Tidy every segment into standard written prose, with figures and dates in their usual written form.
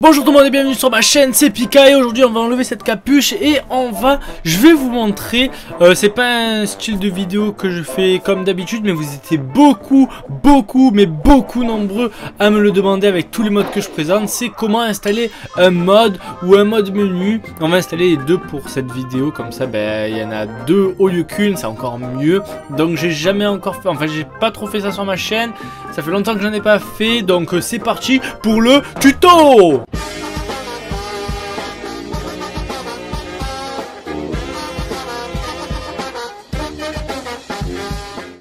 Bonjour tout le monde et bienvenue sur ma chaîne, c'est Pika et aujourd'hui on va enlever cette capuche et je vais vous montrer, c'est pas un style de vidéo que je fais comme d'habitude mais vous étiez beaucoup nombreux à me le demander avec tous les modes que je présente, c'est comment installer un mode ou un mode menu. On va installer les deux pour cette vidéo, comme ça il y en a deux au lieu qu'une, c'est encore mieux. Donc j'ai jamais encore fait, enfin j'ai pas trop fait ça sur ma chaîne, ça fait longtemps que j'en ai pas fait, donc c'est parti pour le tuto.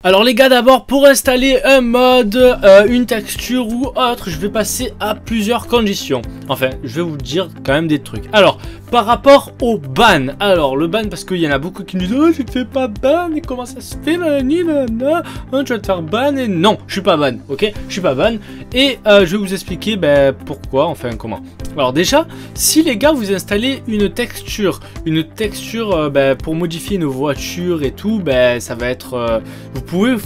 Alors les gars, d'abord pour installer un mode, une texture ou autre, je vais passer à plusieurs conditions. Enfin, je vais vous dire quand même des trucs. Alors, par rapport au ban. Alors, le ban, parce qu'il y en a beaucoup qui me disent « Oh, je te fais pas ban, et comment ça se fait, nanani, nanana, hein, tu vas te faire ban ?» Et non, je suis pas ban, ok? Je suis pas ban. Et je vais vous expliquer pourquoi, enfin comment. Alors déjà, si les gars, vous installez une texture pour modifier une voiture et tout, ça va être... vous pouvez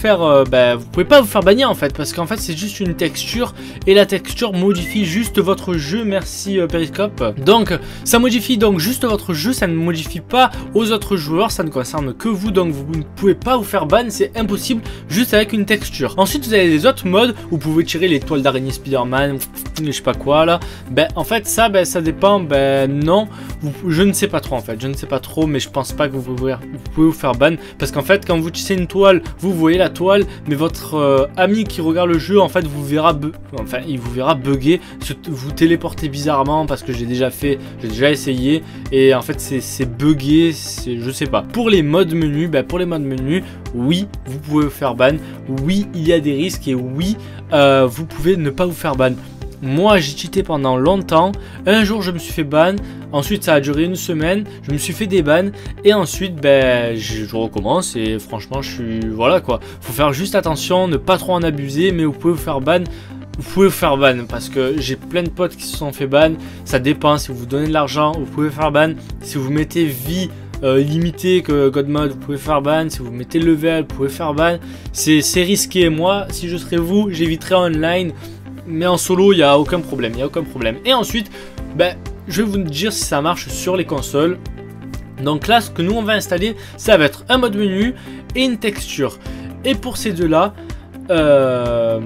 pas vous faire bannir en fait, parce qu'en fait c'est juste une texture et la texture modifie juste votre jeu. Merci Periscope. Donc ça modifie donc juste votre jeu, ça ne modifie pas aux autres joueurs, ça ne concerne que vous, donc vous ne pouvez pas vous faire ban, c'est impossible juste avec une texture. Ensuite vous avez les autres modes où vous pouvez tirer les toiles d'araignée Spider-Man, je sais pas quoi là. En fait ça dépend, non, je ne sais pas trop en fait, je ne sais pas trop, mais je pense pas que vous pouvez vous faire ban, parce qu'en fait quand vous tissez une toile, vous voyez la toile, mais votre ami qui regarde le jeu, en fait, il vous verra bugger, vous téléporter bizarrement, parce que j'ai déjà essayé, et en fait, c'est buggé, je sais pas. Pour les modes menus, oui, vous pouvez vous faire ban, oui, il y a des risques, et oui, vous pouvez ne pas vous faire ban. Moi j'ai cheaté pendant longtemps, un jour je me suis fait ban, ensuite ça a duré une semaine, je me suis fait des bans et ensuite je recommence et franchement voilà quoi. Faut faire juste attention, ne pas trop en abuser, mais vous pouvez vous faire ban. Vous pouvez vous faire ban parce que j'ai plein de potes qui se sont fait ban, ça dépend, si vous donnez de l'argent vous pouvez faire ban, si vous mettez vie limité que God Mode, vous pouvez faire ban, si vous mettez level vous pouvez faire ban, c'est risqué. Moi si je serais vous, j'éviterais online. Mais en solo, il n'y a aucun problème, Et ensuite, je vais vous dire si ça marche sur les consoles. Donc là, ce que nous, on va installer, ça va être un mode menu et une texture. Et pour ces deux-là, ça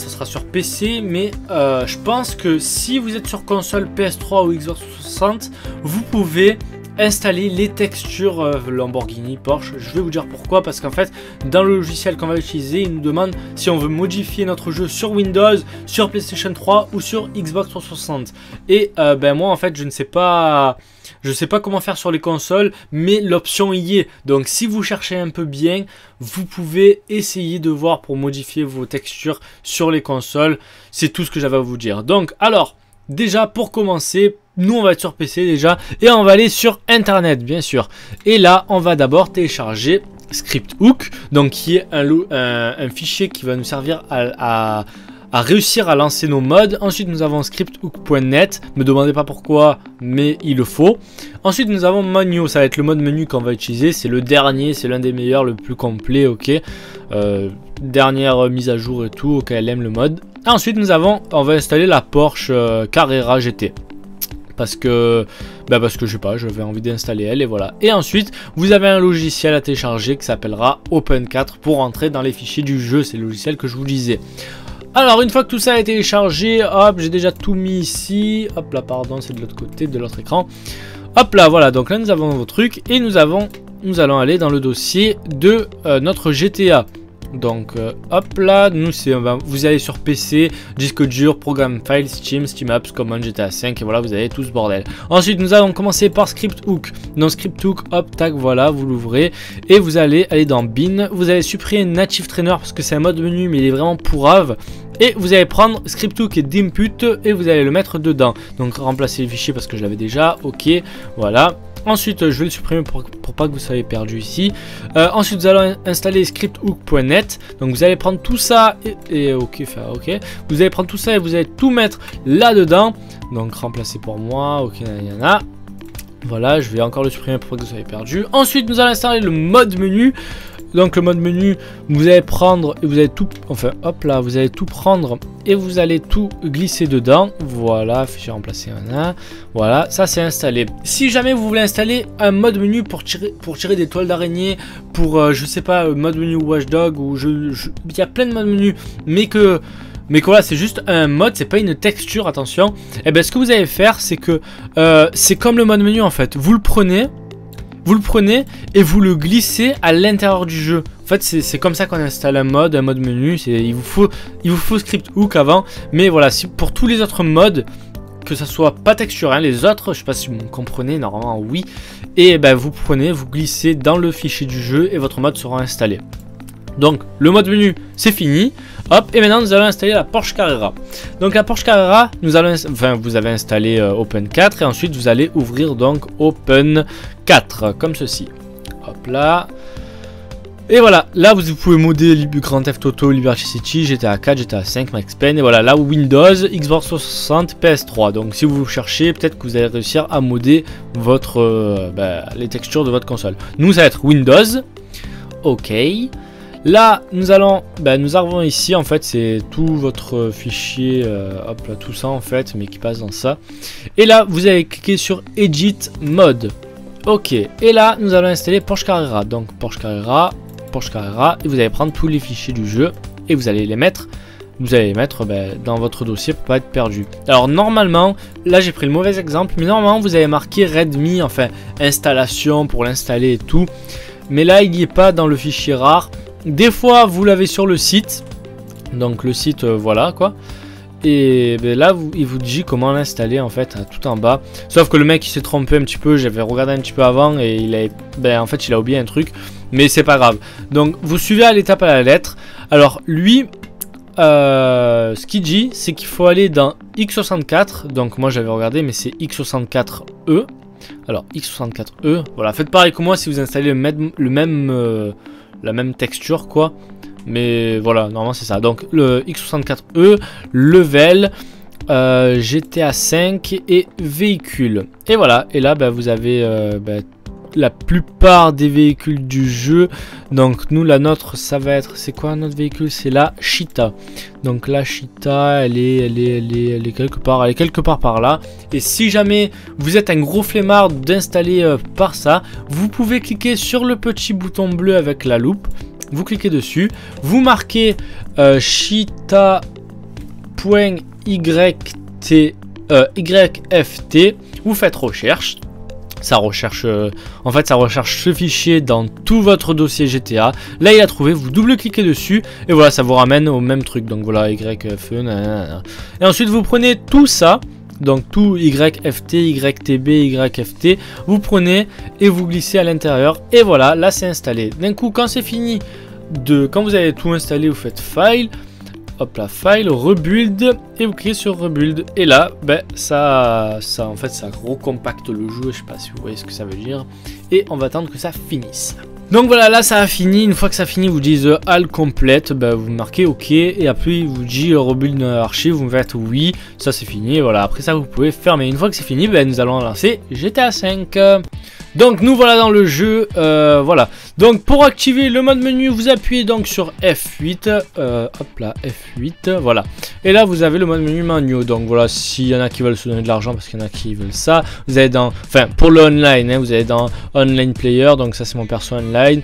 sera sur PC. Mais je pense que si vous êtes sur console PS3 ou Xbox 360, vous pouvez installer les textures Lamborghini, Porsche. Je vais vous dire pourquoi, parce qu'en fait dans le logiciel qu'on va utiliser, il nous demande si on veut modifier notre jeu sur Windows, sur PlayStation 3 ou sur Xbox 360. Et moi en fait je sais pas comment faire sur les consoles, mais l'option y est. Donc si vous cherchez un peu bien, vous pouvez essayer de voir pour modifier vos textures sur les consoles. C'est tout ce que j'avais à vous dire. Donc alors déjà pour commencer, nous on va être sur PC déjà et on va aller sur internet bien sûr. Et là on va d'abord télécharger Scripthook, donc qui est un fichier qui va nous servir à réussir à lancer nos modes. Ensuite nous avons scripthook.net, me demandez pas pourquoi mais il le faut. Ensuite nous avons Monio, ça va être le mode menu qu'on va utiliser, c'est le dernier, c'est l'un des meilleurs, le plus complet, ok. Dernière mise à jour et tout, OKLM le mode. Ensuite on va installer la Porsche Carrera GT. Parce que je sais pas, j'avais envie d'installer elle et voilà. Et ensuite vous avez un logiciel à télécharger qui s'appellera Open4 pour entrer dans les fichiers du jeu, c'est le logiciel que je vous disais. Alors une fois que tout ça est téléchargé, hop, j'ai déjà tout mis ici, hop là, pardon, c'est de l'autre côté de l'autre écran. Hop là, voilà, donc là nous avons vos trucs et nous allons aller dans le dossier de notre GTA. Donc hop là, vous allez sur PC, disque dur, programme file, Steam, Steam Apps, Common, GTA 5 et voilà, vous avez tout ce bordel. Ensuite nous allons commencer par Scripthook. Dans Scripthook, hop, tac, voilà, vous l'ouvrez et vous allez aller dans Bin. Vous allez supprimer Native Trainer parce que c'est un mode menu mais il est vraiment pourrave. Et vous allez prendre Scripthook et Dimput et vous allez le mettre dedans. Donc remplacer le fichier parce que je l'avais déjà, ok, voilà. Ensuite, je vais le supprimer pour pas que vous soyez perdu ici. Ensuite, nous allons installer scripthook.net. Donc, vous allez prendre tout ça et ok, faire ok. Vous allez prendre tout ça et vous allez tout mettre là-dedans. Donc, remplacer pour moi. Ok, il y en a. Voilà, je vais encore le supprimer pour pas que vous soyez perdu. Ensuite, nous allons installer le mode menu. donc le mode menu, vous allez prendre et vous allez tout, enfin hop là, vous allez tout prendre et vous allez tout glisser dedans. Voilà, fichier remplacé, voilà, ça c'est installé. Si jamais vous voulez installer un mode menu pour tirer des toiles d'araignée, pour je sais pas, mode menu Watchdog, ou il y a plein de modes menus, mais que voilà, c'est juste un mode, c'est pas une texture, attention. Et bien ce que vous allez faire, c'est que c'est comme le mode menu en fait. Vous le prenez et vous le glissez à l'intérieur du jeu. En fait, c'est comme ça qu'on installe un mode menu. Il vous faut Script Hook avant. Mais voilà, pour tous les autres modes, que ça soit pas texture, hein, les autres, je sais pas si vous me comprenez, normalement oui. Et ben vous prenez, vous glissez dans le fichier du jeu et votre mode sera installé. Donc le mode menu c'est fini, hop, et maintenant nous allons installer la Porsche Carrera. Donc la Porsche Carrera, vous avez installé Open 4 et ensuite vous allez ouvrir donc Open 4 comme ceci. Hop là. Et voilà, là vous pouvez modder Grand Theft Auto, Liberty City, GTA 4, GTA 5, Max Payne, et voilà, là Windows, Xbox 360, PS3. Donc si vous cherchez, peut-être que vous allez réussir à modder les textures de votre console. Nous ça va être Windows, ok. Là, nous arrivons ici, en fait, c'est tout votre fichier, hop là, tout ça en fait, mais qui passe dans ça. Et là, vous allez cliquer sur Edit Mode. Ok, et là, nous allons installer Porsche Carrera. Donc, Porsche Carrera, et vous allez prendre tous les fichiers du jeu et vous allez les mettre dans votre dossier pour pas être perdu. Alors, normalement, là, j'ai pris le mauvais exemple, mais normalement, vous avez marqué Readme, enfin, installation pour l'installer et tout. Mais là, il n'y est pas dans le fichier rare. Des fois vous l'avez sur le site, donc le site voilà quoi, et là il vous dit comment l'installer en fait tout en bas, sauf que le mec il s'est trompé un petit peu, j'avais regardé un petit peu avant et il a oublié un truc, mais c'est pas grave. Donc vous suivez à l'étape à la lettre. Alors lui ce qu'il dit c'est qu'il faut aller dans x64, donc moi j'avais regardé mais c'est x64e. Alors x64e, voilà, faites pareil que moi si vous installez la même texture quoi, mais voilà, normalement c'est ça. Donc le x64e, level, GTA 5 et véhicule, et voilà. Et là vous avez la plupart des véhicules du jeu. Donc nous la nôtre ça va être, c'est quoi notre véhicule, c'est la Cheetah. Donc la Cheetah elle est quelque part par là. Et si jamais vous êtes un gros flemmard d'installer par ça, vous pouvez cliquer sur le petit bouton bleu avec la loupe, vous cliquez dessus, vous marquez cheetah.yft, vous faites recherche. Ça recherche, ça recherche ce fichier dans tout votre dossier GTA. Là, il a trouvé, vous double-cliquez dessus et voilà, ça vous ramène au même truc. Donc voilà, YFE, et ensuite vous prenez tout ça, donc tout YFT, YTB, YFT, vous prenez et vous glissez à l'intérieur. Et voilà, là c'est installé. D'un coup, quand c'est fini, quand vous avez tout installé, vous faites File. Hop là, File, Rebuild, et vous cliquez sur Rebuild, et là, ça en fait, ça recompacte le jeu, je sais pas si vous voyez ce que ça veut dire, et on va attendre que ça finisse. Donc voilà, là ça a fini. Une fois que ça finit, vous dites All Complete, vous marquez OK, et après il vous dit Rebuild archive, vous faites oui, ça c'est fini, et voilà, après ça vous pouvez fermer. Une fois que c'est fini, nous allons lancer GTA 5. Donc nous voilà dans le jeu, voilà. Donc pour activer le mode menu, vous appuyez donc sur F8, hop là, F8, voilà. Et là vous avez le mode menu manuel. Donc voilà, s'il y en a qui veulent se donner de l'argent, parce qu'il y en a qui veulent ça, vous allez dans, pour le online, vous allez dans Online Player, donc ça c'est mon perso online.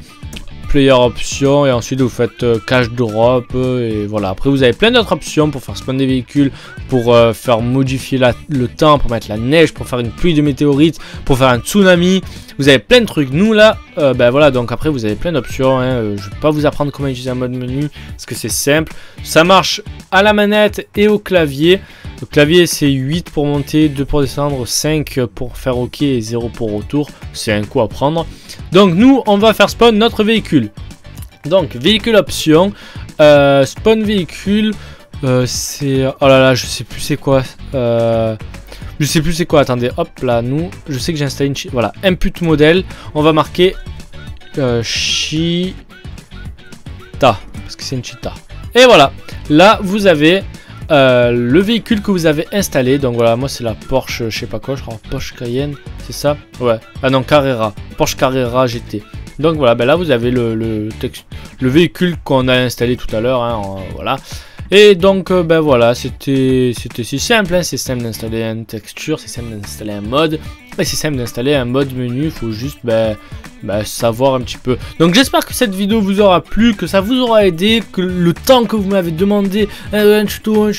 Player option, et ensuite vous faites cash drop, et voilà. Après vous avez plein d'autres options pour faire spawn des véhicules, pour faire modifier le temps, pour mettre la neige, pour faire une pluie de météorites, pour faire un tsunami. Vous avez plein de trucs. Nous là, voilà, donc après vous avez plein d'options, je vais pas vous apprendre comment utiliser un mode menu parce que c'est simple. Ça marche à la manette et au clavier. Le clavier c'est 8 pour monter, 2 pour descendre, 5 pour faire OK et 0 pour retour. C'est un coup à prendre. Donc nous on va faire spawn notre véhicule. Donc véhicule option, spawn véhicule, c'est, oh là là, je sais plus c'est quoi, attendez, hop là, nous, je sais que j'ai installé une, voilà, input modèle, on va marquer Cheetah, parce que c'est une Cheetah. Et voilà, là vous avez le véhicule que vous avez installé. Donc voilà, moi c'est la Porsche, je sais pas quoi, je crois Porsche Cayenne, c'est ça? Ouais, ah non, Carrera, Porsche Carrera GT. Donc voilà, ben là vous avez le véhicule qu'on a installé tout à l'heure, hein, voilà. Et donc ben voilà, c'était si simple, hein, c'est simple d'installer une texture, c'est simple d'installer un mode, et c'est simple d'installer un mode menu, il faut juste savoir un petit peu. Donc j'espère que cette vidéo vous aura plu, que ça vous aura aidé, que le temps que vous m'avez demandé un tuto,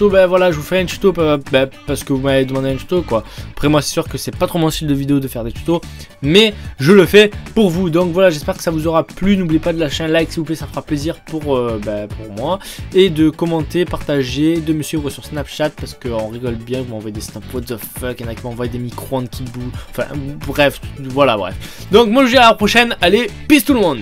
ben voilà, je vous fais un tuto parce que vous m'avez demandé un tuto quoi. Après moi c'est sûr que c'est pas trop mon style de vidéo de faire des tutos, mais je le fais pour vous. Donc voilà, j'espère que ça vous aura plu, n'oubliez pas de lâcher un like s'il vous plaît, ça fera plaisir pour moi, et de commenter, partager, de me suivre sur Snapchat parce qu'on rigole bien, vous m'envoyez des snaps what the fuck, il y en a qui m'envoient des micro-ondes qui bougent, enfin bref, voilà bref. Donc moi je vous dis à la prochaine, allez, peace tout le monde.